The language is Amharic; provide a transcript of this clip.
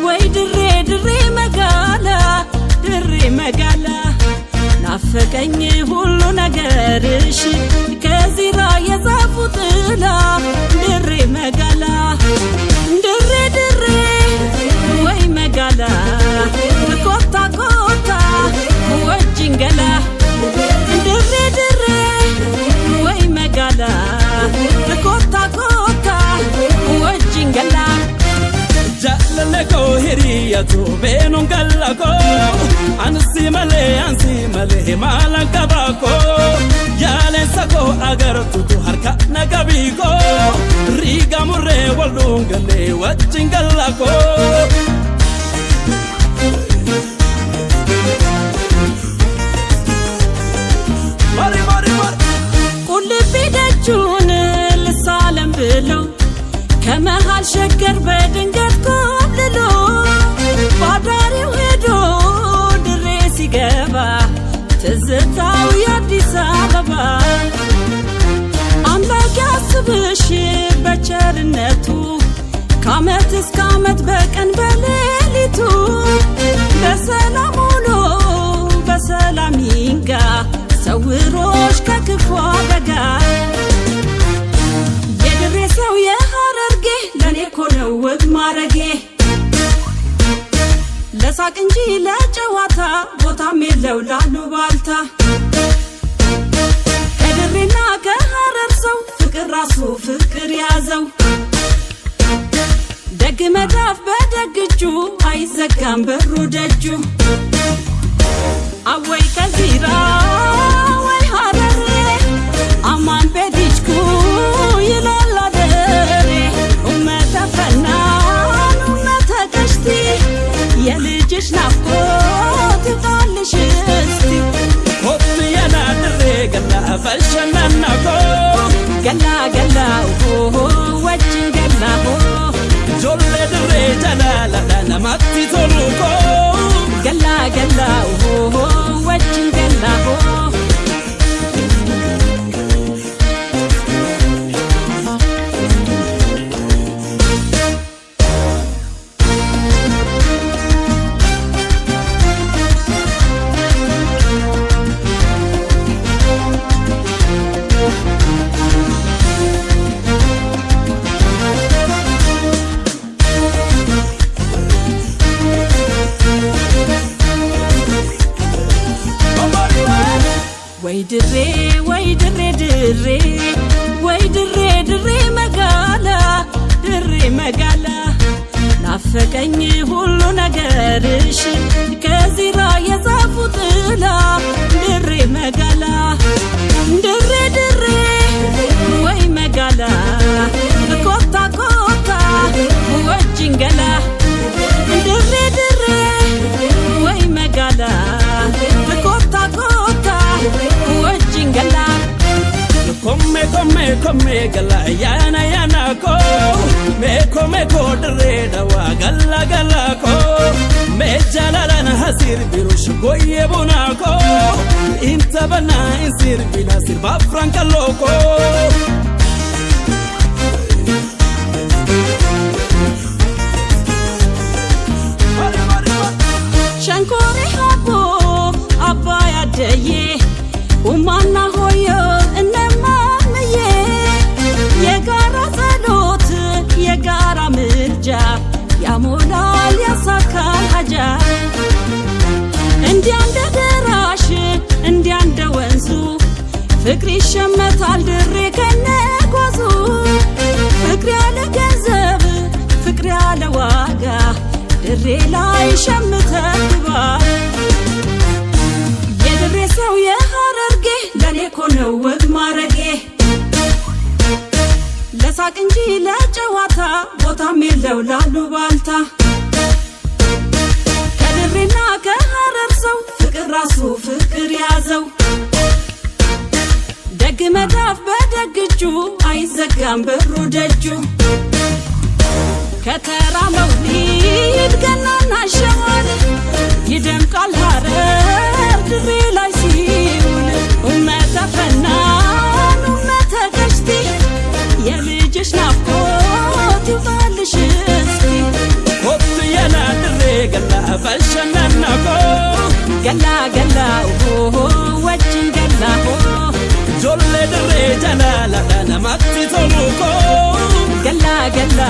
ወይ ድሬ መጋላ ናፈቀኝ ሁሉ ነገርሽ ከዚራ የዛፉ ጥላ ድሬ መጋላ ድሬ ወይ መጋላ ኮታ ወጅንገላ ድሬ ወይ መጋላ ኮታ ወጅንገላ jallaleko hiriyato benon gallako ansi male malankabako yalen sako agartu harka nagabiko riga murre waldungale wajingallako mari kulbi dajun lisalam bilo ከመሃል ሸገር በድንገት ኮብልሎ ባዳሪው ሄዶ ድሬ ሲገባ ትዝታው የአዲስ አበባ አምላክ ያስብሽ በቸርነቱ ከዓመት እስከ ዓመት በቀን በሌሊቱ በሰላም ውሎ በሰላም ይንጋ ሰውሮሽ ከክፉ አደጋ የድሬ ሰው የሐረርጌ ለኔ ኮነው ወግ ማረጌ ለሳቅ እንጂ ለጨዋታ ቦታም የለው ላሉባልታ ከድሬና ከሐረር ሰው ፍቅር ራሱ ፍቅር ያዘው ደግ መዳፍ በደግጁ አይዘጋም በሩ ደጁ አወይ ከዚራ ወይ ሐረር አማን በዲችኩ ይላል አደሬ ኡመተ ፈናን ኡመተ ቀሽቲ የልጅሽ ናፍቆት ይጣልሽ እስቲ ሆት የና ድሬ ገላ ፈሸናናኮ ገላ ወጅን ገላ ጆሌ ድሬ ጀላላ ለማቲ ቶሉኮ ገላ ወጅን ገላ ወይ ድሬ መጋላ ናፈቀኝ ሁሉ ነገርሽ ከዚራ የዛፉ ጥላ ድሬ መጋላ ድሬ ወይ መጋላ ኮታ ወጅንገላ ድሬ ወይ መጋላ ኮታ ወጅንገላ komme gala yana ko meko dre dawa gala ko me jalalan hasir birush goye bonako inta bana insir bila sir ba franca loco shankore habo abaya deye umana hoyo የጋራ ጸሎት የጋራ ምርጃ ያሞላል ያሳካል ሀጃ እንዲያ እንደ ደራሽ እንዲያ እንደ ወንዙ ፍቅር ይሸመታል ድሬ ከነጓዙ ፍቅር ያለ ገንዘብ ፍቅር ያለ ዋጋ ድሬ ላይ ሸምተግባ የድሬ ሰው የሐረርጌ ለኔ ኮነው ወግ ማረጌ ለሳቅ እንጂ ለጨዋታ ቦታም የለው ላሉባልታ ከድሬና ከሐረር ሰው ፍቅር ራሱ ፍቅር ያዘው ደግ መዳፍ በደግጁ አይዘጋም በሩ ደጁ ከተራ መውሊድ ገናና ሸዋል ይደምቃል ሐረር ድሬ ላይ ሲውል ኡመተ ፈናን ኡመተ ቀሽቲ የልጅሽ ናፍቆት jalala namatti toluko galla galla